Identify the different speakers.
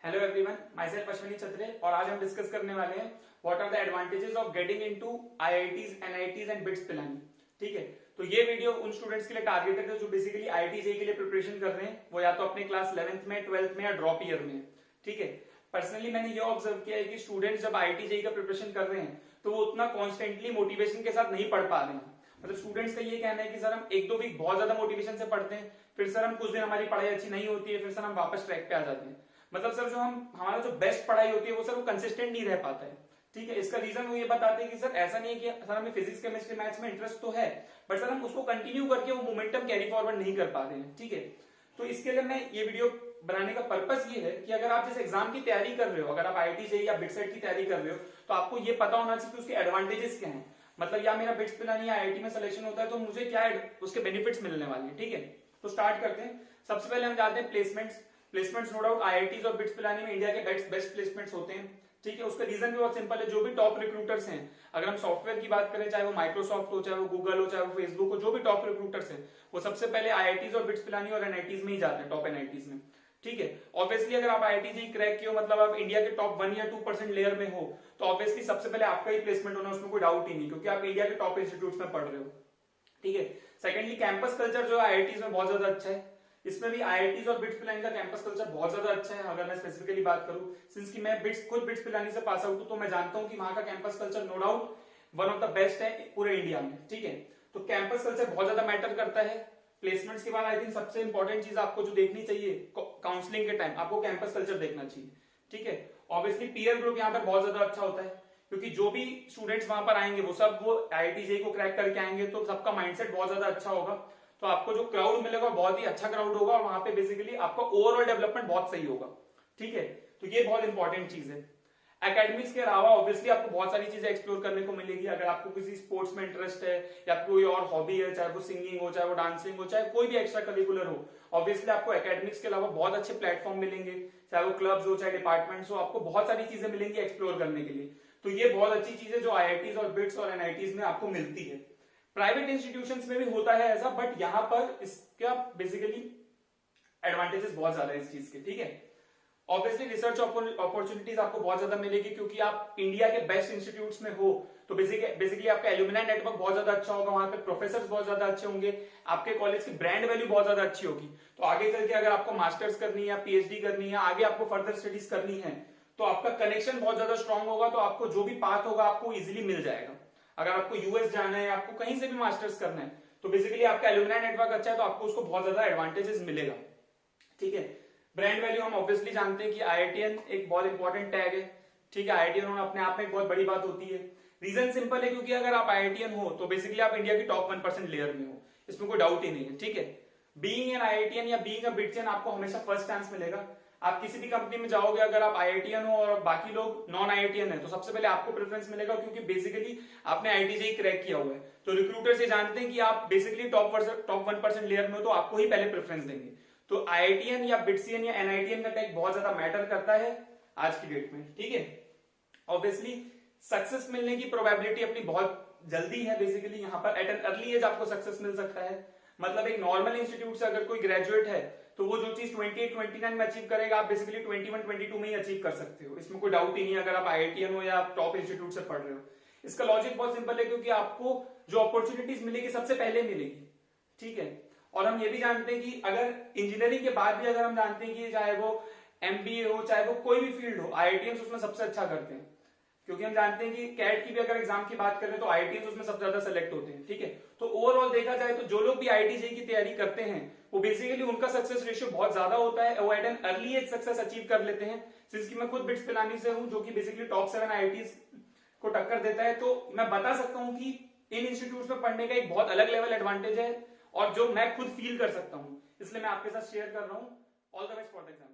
Speaker 1: Hello everyone, myself Ashwini Chhatre और आज हम डिस्कस करने वाले हैं what are the advantages of getting into IITs, NITs and BITS Pilani. ठीक है, तो ये वीडियो उन स्टूडेंट्स के लिए टारगेटेड है जो बेसिकली आईआईटी जेईई के लिए प्रिपरेशन कर रहे हैं, वो या तो अपने क्लास 11th में, 12th में या ड्रॉप ईयर में है। ठीक है, पर्सनली मैंने ये ऑब्जर्व किया है कि स्टूडेंट्स जब आईआईटी जेईई का प्रिपरेशन कर रहे हैं तो वो उतना कॉन्स्टेंटली मोटिवेशन के साथ नहीं पढ़ पा रहे हैं। मतलब स्टूडेंट्स का ये कहना है कि सर हम एक दो वीक बहुत ज्यादा मोटिवेशन से पढ़ते हैं, फिर सर हम कुछ दिन हमारी पढ़ाई अच्छी नहीं होती है, फिर सर हम वापस ट्रैक पे आ जाते हैं। मतलब सर जो हमारा जो बेस्ट पढ़ाई होती है वो सर वो कंसिस्टेंट नहीं रह पाता है। ठीक है, इसका रीजन वो ये बताते हैं कि सर ऐसा नहीं है कि सर हमें फिजिक्स, केमिस्ट्री, मैथ्स में इंटरेस्ट तो है, बट सर हम उसको कंटिन्यू करके वो मोमेंटम कैरी फॉरवर्ड नहीं कर पा रहे हैं। ठीक है, तो इसके लिए मैं ये वीडियो बनाने का पर्पस ये है कि अगर आप जिस एग्जाम की तैयारी कर रहे हो, अगर आप आईआईटी जेईई या बिटसेट की तैयारी कर रहे हो, तो आपको ये पता होना चाहिए कि उसके एडवांटेजेस क्या हैं। मतलब या मेरा बिट्स पिलानी या आईआईटी में सिलेक्शन होता है तो मुझे क्या उसके बेनिफिट्स मिलने वाले हैं। ठीक है, तो स्टार्ट करते हैं। सबसे पहले हम जाते हैं प्लेसमेंट्स। नो डाउट आईआईटीज और बिट्स पिलानी में इंडिया के बेस्ट प्लेसमेंट्स होते हैं। ठीक है, उसका रीजन भी बहुत सिंपल है। जो भी टॉप रिक्रूटर्स हैं, अगर हम सॉफ्टवेयर की बात करें, चाहे वो माइक्रोसॉफ्ट हो, चाहे वो गूगल हो, चाहे वो फेसबुक हो, जो भी टॉप रिक्रूटर्स हैं वो सबसे पहले आईआईटीज और बिट्स पिलानी और एनआईटीज में ही जाते हैं, टॉप एनआईटीज में। ठीक है, ऑब्वियसली अगर आप आईआईटी जेईई क्रैक किए हो, मतलब आप इंडिया के टॉप 1 या 2% लेयर में हो, तो ऑब्वियसली सबसे पहले आपका ही प्लेसमेंट होना, उसमें कोई डाउट ही नहीं, क्योंकि आप इंडिया के टॉप इंस्टीट्यूट में पढ़ रहे हो। ठीक है, सेकेंडली कैंपस कल्चर जो है आईआईटीज में बहुत ज्यादा अच्छा है। इसमें भी आईआईटीज और बिट्स पिलानी का कैंपस कल्चर बहुत ज्यादा अच्छा है। अगर मैं स्पेसिफिकली बात करूं, सिंस कि मैं खुद बिट्स पिलानी से पास आउट हूं, तो मैं जानता हूं कि वहां का campus culture no doubt one of the best है पूरे इंडिया में। ठीक है, तो कैंपस कल्चर बहुत ज्यादा मैटर करता है। प्लेसमेंट्स के बाद आई थिंक सबसे इंपॉर्टेंट चीज आपको जो देखनी चाहिए, काउंसलिंग के टाइम आपको कैंपस कल्चर देखना चाहिए। ठीक है, ऑब्वियसली पीयर ग्रुप यहाँ पर बहुत ज्यादा अच्छा होता है, क्योंकि जो भी स्टूडेंट्स वहां पर आएंगे वो आईआईटी जेईई को क्रैक करके आएंगे, तो सबका माइंडसेट बहुत ज्यादा अच्छा होगा। तो आपको जो क्राउड मिलेगा बहुत ही अच्छा क्राउड होगा और वहां पे बेसिकली आपका ओवरऑल डेवलपमेंट बहुत सही होगा। ठीक है, तो ये बहुत इंपॉर्टेंट चीज है। एकेडमिक्स के अलावा ऑब्वियसली आपको बहुत सारी चीजें एक्सप्लोर करने को मिलेगी। अगर आपको किसी स्पोर्ट्स में इंटरेस्ट है या कोई और हॉबी है, चाहे वो सिंगिंग हो, चाहे वो डांसिंग हो, चाहे कोई भी एक्स्ट्रा करिकुलर हो, ऑब्वियसली आपको एकेडमिक्स के अलावा बहुत अच्छे प्लेटफॉर्म मिलेंगे। चाहे वो क्लब्स हो, चाहे डिपार्टमेंट्स हो, आपको बहुत सारी चीजें मिलेंगी एक्सप्लोर करने के लिए। तो ये बहुत अच्छी चीज है जो आईआईटीज और बिट्स और एनआईटीज में आपको मिलती है। प्राइवेट इंस्टीट्यूशंस में भी होता है ऐसा, बट यहां पर इसका बेसिकली एडवांटेजेस बहुत ज्यादा है इस चीज के। ठीक है, ऑब्वियसली रिसर्च अपॉर्चुनिटीज आपको बहुत ज्यादा मिलेगी, क्योंकि आप इंडिया के बेस्ट इंस्टीट्यूट्स में हो, तो बेसिकली आपका एल्यूमिनाई नेटवर्क बहुत ज्यादा अच्छा होगा, वहां पे प्रोफेसर्स बहुत ज्यादा अच्छे होंगे, आपके कॉलेज की ब्रांड वैल्यू बहुत ज्यादा अच्छी होगी। तो आगे चल के अगर आपको मास्टर्स करनी है या पीएचडी करनी है, आगे आपको फर्दर स्टडीज करनी है, तो आपका कनेक्शन बहुत ज्यादा स्ट्रांग होगा, तो आपको जो भी पाथ होगा आपको इजिली मिल जाएगा। अगर आपको यूएस जाना है, आपको कहीं से भी मास्टर्स करना है, तो बेसिकली आपका एल्यूमिनाई नेटवर्क अच्छा है, तो आपको उसको बहुत ज्यादा एडवांटेजेस मिलेगा। ठीक है, ब्रांड वैल्यू हम ऑब्वियसली जानते हैं कि आईआईटीएन एक बहुत इंपॉर्टेंट टैग है। ठीक है, आईआईटीएन होना अपने आप में एक बहुत बड़ी बात होती है। रीजन सिंपल है, क्योंकि अगर आप आईआईटीएन हो तो बेसिकली आप इंडिया की टॉप 1% लेयर में हो, इसमें कोई डाउट ही नहीं है। ठीक है, बीइंग एन आईआईटीएन या बीइंग अ बिट्सियन आपको हमेशा फर्स्ट चांस मिलेगा। आप किसी भी कंपनी में जाओगे, अगर आप आईआईटीएन हो और बाकी लोग नॉन आईआईटीएन है, तो सबसे पहले आपको प्रेफरेंस मिलेगा, क्योंकि बेसिकली आपने आईआईटी जेईई क्रैक किया हुआ है। तो रिक्रूटर से जानते हैं कि आप बेसिकली टॉप 1% लेयर में हो, तो आपको ही पहले प्रेफरेंस देंगे। तो आईआईटीएन या बिट्सियन या एनआईटीएन का टैग बहुत ज्यादा मैटर करता है आज की डेट में। ठीक है, ऑब्वियसली सक्सेस मिलने की प्रोबेबिलिटी अपनी बहुत जल्दी है। बेसिकली यहाँ पर एट एन अर्ली एज आपको सक्सेस मिल सकता है। मतलब एक नॉर्मल इंस्टीट्यूट से अगर कोई ग्रेजुएट है, तो वो जो चीज 28-29 में अचीव करेगा, आप बेसिकली 21-22 में ही अचीव कर सकते हो, इसमें कोई डाउट ही नहीं है, अगर आप आईआईटीएन हो या आप टॉप इंस्टीट्यूट से पढ़ रहे हो। इसका लॉजिक बहुत सिंपल है, क्योंकि आपको जो अपॉर्चुनिटीज मिलेगी सबसे पहले मिलेगी। ठीक है, और हम ये भी जानते हैं कि अगर इंजीनियरिंग के बाद भी अगर हम जानते हैं कि चाहे वो एमबीए हो, चाहे वो कोई भी फील्ड हो, आईआईटीएन उसमें सबसे अच्छा करते हैं, क्योंकि हम जानते हैं कि कैट की भी अगर एग्जाम की बात करें तो आईआईटीएन उसमें सबसे ज्यादा सेलेक्ट होते हैं। ठीक है, तो ओवरऑल देखा जाए तो जो लोग भी आईआईटी जेईई की तैयारी करते हैं, वो बेसिकली उनका सक्सेस रेशियो बहुत ज्यादा होता है, वो at an early age success achieve कर लेते हैं। सिंस कि मैं खुद बिट्स पिलानी से हूं, जो कि बेसिकली टॉप 7 आईआईटीज को टक्कर देता है, तो मैं बता सकता हूं कि इन इंस्टीट्यूट में पढ़ने का एक बहुत अलग लेवल एडवांटेज है, और जो मैं खुद फील कर सकता हूं, इसलिए मैं आपके साथ शेयर कर रहा हूं। All the best for the exam.